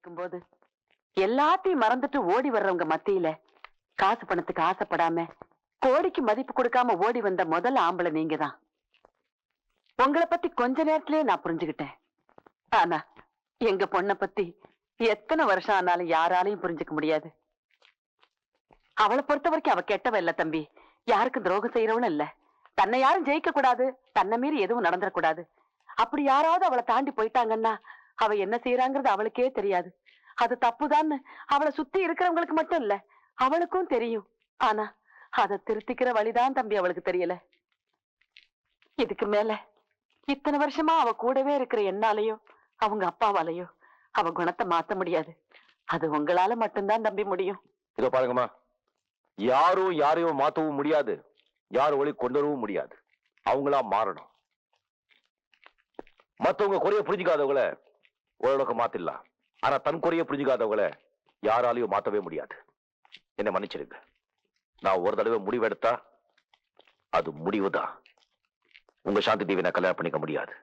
இருக்கும்போது எல்லாத்தையும் மறந்துட்டு ஓடி வர்றவங்க மத்தியில காசு பணத்துக்கு ஆசைப்படாம கோடிக்கு மதிப்பு கொடுக்காம ஓடி வந்த முதல் ஆம்பளை நீங்க தான். உங்களை பத்தி கொஞ்ச நேரத்திலேயே நான் புரிஞ்சுக்கிட்டேன். ஆனா எங்க பொண்ணை பத்தி எத்தனை வருஷம் ஆனாலும் யாராலையும் புரிஞ்சுக்க முடியாது. அவளை பொறுத்த வரைக்கும் அவ கெட்டவ இல்ல தம்பி, யாருக்கும் துரோகம் செய்யறவளும் இல்ல. தன்னை யாரும் ஜெயிக்க கூடாது, தன்னை மீறி எதுவும் நடந்துடக்கூடாது. அப்படி யாராவது அவளை தாண்டி போயிட்டாங்கன்னா அவ என்ன செய்யறாங்கிறது அவளுக்கே தெரியாது. அது தப்புதான்னு அவளை சுத்தி இருக்கிறவங்களுக்கு மட்டும் இல்ல, அவளுக்கும் தெரியும். ஆனா அதை திருத்திக்கிற வழிதான் தம்பி அவளுக்கு தெரியல. இதுக்கு மேல இத்தனை வருஷமா அவ கூடவே இருக்கிற என்னாலையோ அவங்க அப்பாவாலையோ அவ குணத்தை மாத்த முடியாது. அது உங்களால மட்டும்தான் தம்பி முடியும். இதோ பாருங்கம்மா, யாரும் யாரையும் மாத்தவும் முடியாது, யாரும் ஒளி கொண்டு வரவும் முடியாது. அவங்களா மாறணும். மத்தவங்க குறைய புரிஞ்சுக்காதவங்கள ஓரளவுக்கு மாத்திடலாம். ஆனா தன் குறைய புரிஞ்சுக்காதவங்கள யாராலையும் மாத்தவே முடியாது. என்ன மன்னிச்சிருங்க. நான் ஒரு தடவை முடிவெடுத்தா அது முடிவுதான். உங்க சாந்தி தேவி நான் கல்யாணம் பண்ணிக்க முடியாது.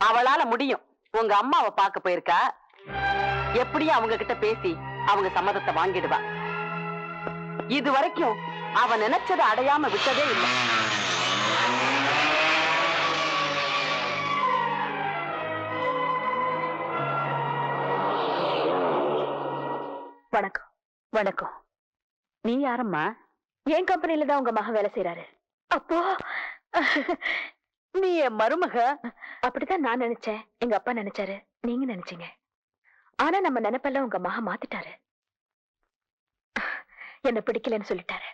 அவளால முடியும். உங்க அம்மாவை பார்க்க போயிருக்கா, எப்படியும் அவங்க கிட்ட பேசி அவங்க சம்மதத்தை வாங்கிடுவா. இது வரைக்கும் அவ நினைச்சதை அடையாம விட்டதே இல்லை. வணக்கம். வணக்கம். நீ யாரம்மா? என் கம்பெனில தான் உங்க மகன் வேலை செய்யறாரு. அப்போ நீ என் மருமக? அப்படித்தான் நான் நினைச்சேன், எங்க அப்பா நினைச்சாரு, நீங்க நினைச்சீங்க. ஆனா நம்ம நினைப்பெல்லாம் உங்க மகன் மாத்திட்டாரு. என்ன பிடிக்கலன்னு சொல்லிட்டாரு.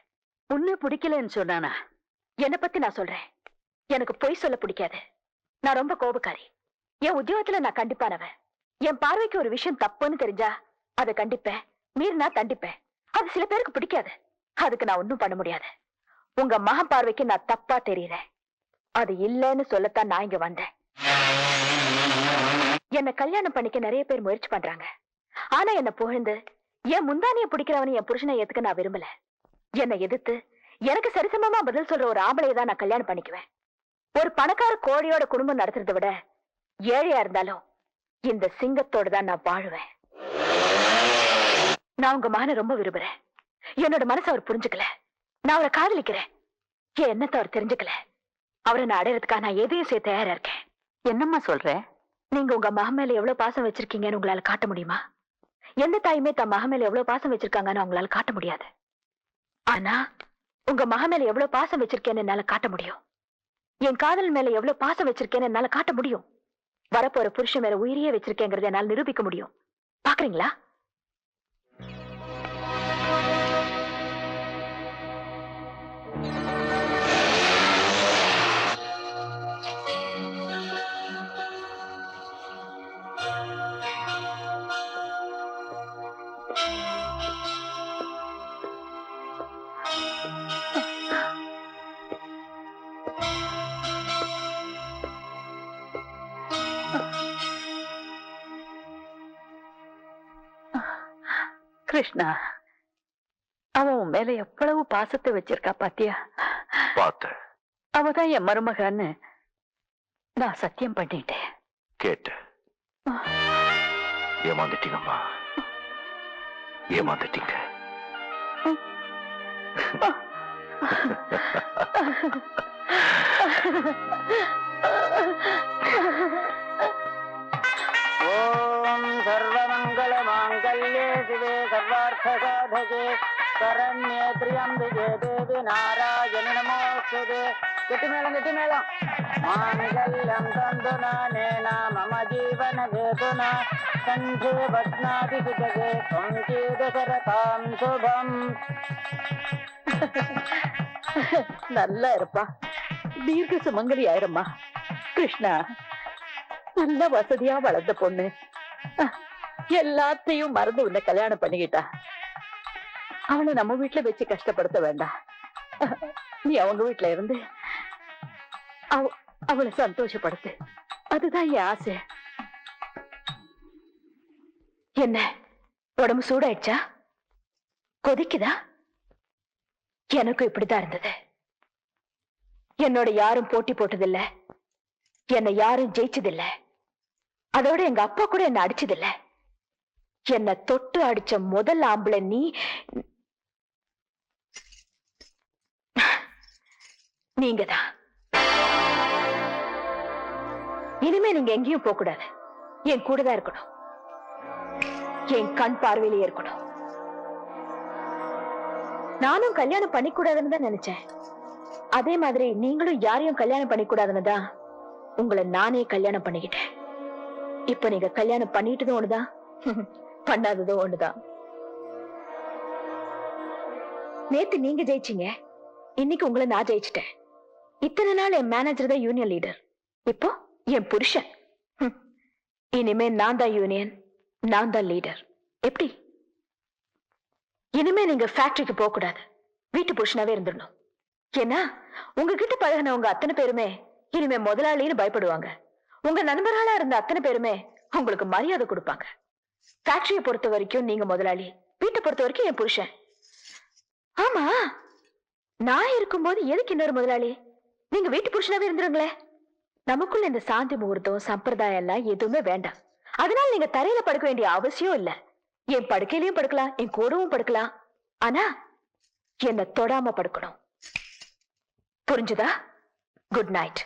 உன்னை பிடிக்கலன்னு சொன்னானா? என்னை பத்தி நான் சொல்றேன். எனக்கு பொய் சொல்ல பிடிக்காது. நான் ரொம்ப கோபக்காரி. என் உத்தியோகத்துல நான் கண்டிப்பானவன். என் பார்வைக்கு ஒரு விஷயம் தப்புன்னு தெரிஞ்சா அதை கண்டிப்பேன், மீறினா தண்டிப்பேன். அது சில பேருக்கு பிடிக்காது, அதுக்கு நான் ஒன்னும் பண்ண முடியாது. உங்க மகன் பார்வைக்கு நான் தப்பா தெரியறேன், அது இல்லைன்னு சொல்லத்தான் நான் இங்க வந்தேன். என்ன கல்யாணம் பண்ணிக்க நிறைய பேர் முயற்சி பண்றாங்க. ஆனா என்ன புகழ்ந்து என் முந்தானிய பிடிக்கிறவனை என் புருஷனை ஏத்துக்க நான் விரும்பல. என்னை எதிர்த்து எனக்கு சரிசமமா பதில் சொல்ற ஒரு ஆம்பளையை தான் நான் கல்யாணம் பண்ணிக்குவேன். ஒரு பணக்கார கோழியோட குடும்பம் நடத்துறதை விட ஏழையா இருந்தாலும் இந்த சிங்கத்தோட தான் நான் வாழுவேன். நான் உங்க மகனை ரொம்ப விரும்புறேன். என்னோட மனசை அவர் புரிஞ்சுக்கல. நான் அவரை காதலிக்கிறேன். என் எண்ணத்தை அவர் தெரிஞ்சுக்கல. அவரை நான் அடையறதுக்காக நான் எதையும் செய்ய தயாரா இருக்கேன். என்னம்மா சொல்ற? நீங்க உங்க மகன் மேல எவ்வளவு பாசம் வச்சிருக்கீங்கன்னு உங்களால காட்ட முடியுமா? எந்த தாயுமே தன் மகன் மேல எவ்வளவு பாசம் வச்சிருக்காங்கன்னு அவங்களால காட்ட முடியாது. ஆனா உங்க மகன் மேல எவ்வளவு பாசம் வச்சிருக்கேன்னு என்னால காட்ட முடியும். என் காதல் மேல எவ்வளவு பாசம் வச்சிருக்கேன்னு என்னால காட்ட முடியும். வரப்போற புருஷன் மேல உயிரியே வச்சிருக்கேங்கிறத என்னால நிரூபிக்க முடியும். பாக்குறீங்களா? கிருஷ்ணா, அவன் உன் மேல எவ்வளவு பாசத்தை வச்சிருக்கா பாத்தியா? பார்த்தேன். அவதான் என் மருமகன்னு நான் சத்தியம் பண்ணிட்டேன். கேட்டேன். ஏமாந்துட்டீங்கம்மா, ஏமாந்துட்டீங்க. ஓம் சர்வமங்கள மாங்கல்யே சிவே சர்வார்த்த சாதகே சரண்யே த்ரியம்பிகே தேவி நாராயணி நமோஸ்துதே. கெட்டி மேளம் மாங்கல்யம் தந்துநானேன மம ஜீவன ஹேதுனா கண்டே பத்னாதி சுஜகே சங்கீதசரதாம் சுபம். நல்லா இருப்பா, தீர்க்க சுமங்கலி ஆயிரம்மா. கிருஷ்ணா, நல்ல வசதியா வளர்ந்த பொண்ணு எல்லாத்தையும் மறந்து உன்னை கல்யாணம் பண்ணிக்கிட்டா. அவளை நம்ம வீட்டுல வச்சு கஷ்டப்படுத்த வேண்டாம். நீ அவங்க வீட்டுல இருந்து அவளை சந்தோஷப்படுத்து. அதுதான் என் ஆசை. என்ன உடம்பு சூடாயிடுச்சா? கொதிக்குதா? எனக்கும் இப்படிதான் இருந்தது. என்னோட யாரும் போட்டி போட்டதில்ல, என்னை யாரும் ஜெயிச்சதில்ல. அதோட எங்க அப்பா கூட என்ன அடிச்சதில்ல. என்ன தொட்டு அடிச்ச முதல் ஆம்பளை நீங்கதான். இனிமே நீங்க எங்கேயும் போக கூடாது. என் கூடதான் இருக்கணும். என் கண் பார்வையிலேயே இருக்கணும். நானும் கல்யாணம் பண்ணிக்கூடாதுன்னு தான் நினைச்சேன். அதே மாதிரி நீங்களும் யாரையும் கல்யாணம் பண்ணிக்கூடாதுன்னு தான் உங்களை நானே கல்யாணம் பண்ணிக்கிட்டேன். இப்ப நீங்க கல்யாணம் பண்ணிட்டதும் ஒண்ணுதான், பண்ணாததும் ஒண்ணுதான். நேத்து நீங்க ஜெயிச்சீங்க, இன்னைக்கு உங்களை நான் ஜெயிச்சிட்டேன். இத்தனை நாள் என் மேனேஜர் தான் யூனியன் லீடர், இப்போ என் புருஷன். இனிமே நான் தான் யூனியன், நான் தான் லீடர். எப்படி? இனிமே நீங்க ஃபேக்டரிக்கு போக கூடாது, வீட்டு புருஷனாவே இருந்துடணும். ஏன்னா உங்ககிட்ட பழகினவங்க அத்தனை பேருமே இனிமே முதலாளின்னு பயப்படுவாங்க. உங்க நண்பர்களா இருந்த அத்தனை பேருமே உங்களுக்கு மரியாதை கொடுப்பாங்க. ஃபேக்டரியை பொறுத்த வரைக்கும் நீங்க முதலாளி, வீட்டை பொறுத்த வரைக்கும் என் புருஷன். ஆமா, நான் இருக்கும்போது எதுக்கு இன்னொரு முதலாளி? நீங்க வீட்டு புருஷனாவே இருந்துருங்களே. நமக்குள்ள இந்த சாந்தி முகூர்த்தம் சம்பிரதாயம் எல்லாம் எதுவுமே வேண்டாம். அதனால நீங்க தரையில படுக்க வேண்டிய அவசியம் இல்ல. என் படுக்கையிலயும் படுக்கலாம், என் கூடவும் படுக்கலாம். ஆனா என்ன தொடாம படுக்கணும். புரிஞ்சுதா? Good night.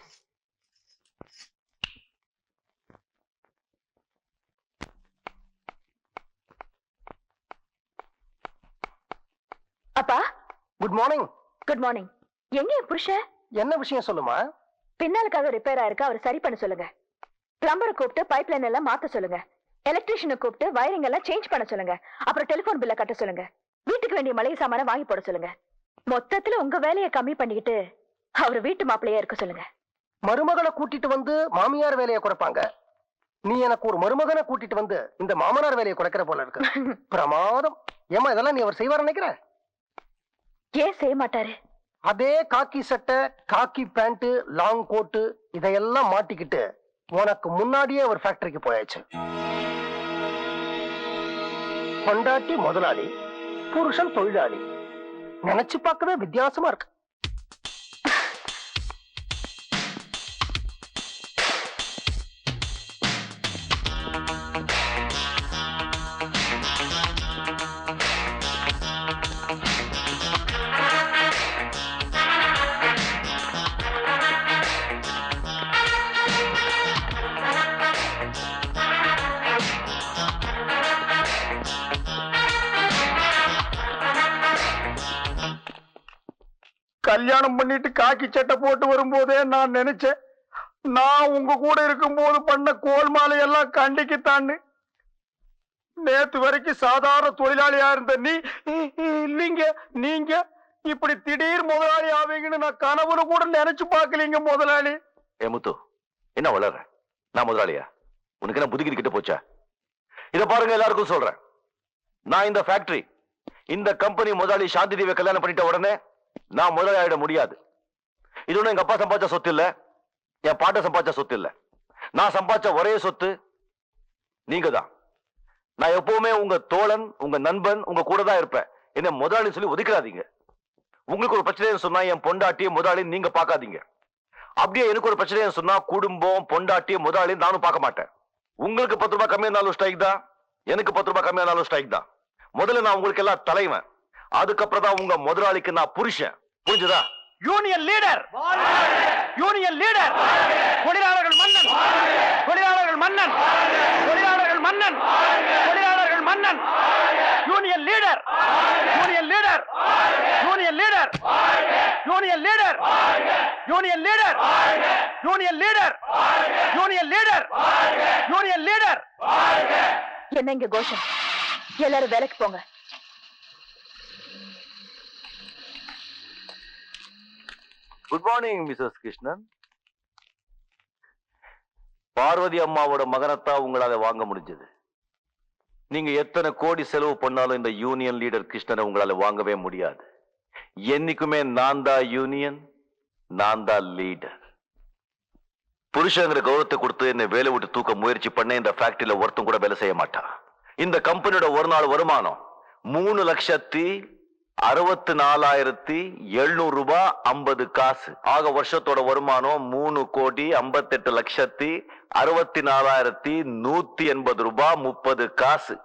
அப்பா குட் மார்னிங். Good morning. எங்க என் புருஷன்? என்ன விஷயம் சொல்லுமா? பின்னாலுக்காக ரிப்பேர் ஆயிருக்கு, அவர் சரி பண்ண சொல்லுங்க. பிளம்பரை கூப்பிட்டு பைப் லைன் எல்லாம் மாத்த சொல்லுங்க. எலக்ட்ரீஷியனை கூப்பிட்டு வயரிங் எல்லாம் சேஞ்ச் பண்ண சொல்லுங்க. அப்புறம் டெலிபோன் பில்ல கட்ட சொல்லுங்க. வீட்டுக்கு வேண்டிய மளிகை சாமான வாங்கி போட சொல்லுங்க. மொத்தத்துல உங்க வேலையை கம்மி பண்ணிக்கிட்டு அவர் வீட்டு மாப்பிள்ளையா இருக்க சொல்லுங்க. மருமகளை கூட்டிட்டு வந்து மாமியார் வேலையை குறைப்பாங்க. நீ எனக்கு ஒரு மருமகனை கூட்டிட்டு வந்து இந்த மாமனார் வேலையை குறைக்கிற போல இருக்கு. பிரமாதம். ஏமா இதெல்லாம் நீ அவர் செய்வார் நினைக்கிற? ஏன் செய்ய மாட்டாரு? அதே காக்கி சட்டை, காக்கி பேண்ட், லாங் கோட்டு இதையெல்லாம் மாட்டிக்கிட்டு உனக்கு முன்னாடியே ஒரு ஃபேக்டரிக்கு போயாச்சு. கொண்டாட்டி முதலாளி, புருஷன் தொழிலாளி. நினைச்சு பார்க்கவே வித்தியாசமா இருக்கு. கல்யாணம் பண்ணிட்டு காக்கி சட்டை போட்டு வரும்போதே நான் நினைச்சேன், நான் உங்க கூட இருக்கும்போது பண்ண கோல்மாலை எல்லாம் கண்டிக்குத்தான்னு. நேத்து வரைக்கும் சாதாரண தொழிலாளியா இருந்த நீங்க இப்படி திடீர் முதலாளி ஆவீங்கன்னு நான் கனவுல கூட நினைச்சு பார்க்கலீங்க முதலாளி. ஏ முத்து, என்ன வளர? நான் முதலாளியா? உனக்கு என்ன புதுக்கிட்டு கிட்ட போச்சா? இத பாருங்க, எல்லாருக்கும் சொல்றேன். நான் இந்த ஃபேக்டரி, இந்த கம்பெனி முதலாளி சாந்தி தேவியை கல்யாணம் பண்ணிட்ட உடனே நான் முதலாளி ஆயிட முடியாது. இது ஒண்ணு எங்க அப்பா சம்பாதிச்ச சொத்து இல்ல, என் பாட்ட சம்பாதிச்ச சொத்து இல்ல. நான் சம்பாதிச்ச ஒரே சொத்து நீங்க தான். நான் எப்பவுமே உங்க தோழன், உங்க நண்பன், உங்க கூட தான் இருப்பேன். என்ன முதலாளி சொல்லி ஒதுக்கிறாதீங்க. உங்களுக்கு ஒரு பிரச்சனை சொன்னா என் பொண்டாட்டிய முதலாளி நீங்க பாக்காதீங்க. அப்படியே எனக்கு ஒரு பிரச்சனை சொன்னா குடும்பம், பொண்டாட்டிய முதலாளி நானும் பார்க்க மாட்டேன். உங்களுக்கு 10 ரூபாய் கம்மியானாலும் ஸ்ட்ரைக் தான், எனக்கு 10 ரூபாய் கம்மியானாலும் ஸ்ட்ரைக் தான். முதல்ல நான் உங்களுக்கு எல்லாம் தலைவன், அதுக்கப்புறம் தான் உங்க முதலாளிக்கு நான் புருஷன். புரிஞ்சுதா? யூனியன் லீடர், யூனியன் லீடர், தொழிலாளர்கள் மன்னன், தொழிலாளர்கள் மன்னன், தொழிலாளர்கள் மன்னன், தொழிலாளர்கள் மன்னன், union leader, union leader, union leader, union leader, union leader, union leader, union leader, union leader. என்ன இங்க கோஷம்? எல்லாரும் வேலைக்கு போங்க. Good morning Mrs Krishnan. Parvathi அம்மாவோட மகனத்தான் உங்களால வாங்க முடிஞ்சது. நீங்க எத்தனை கோடி செலவு பண்ணாலும் இந்த யூனியன் லீடர் கிருஷ்ணனை உங்களால வாங்கவே முடியாது. என்னைக்குமே நான் தான் யூனியன், நான் தான் லீடர். புருஷங்கிற கௌரவத்தை கொடுத்து என்னை வேலை விட்டு தூக்க முயற்சி பண்ண இந்த ஃபேக்டரியில ஒருத்தம் கூட வேலை செய்ய மாட்டான். இந்த கம்பெனியோட ஒரு நாள் வருமானம் 3,64,700 ரூபாய் 50 காசு. ஆக வருஷத்தோட வருமானம் 3,58,64,180 ரூபாய் 30 காசு.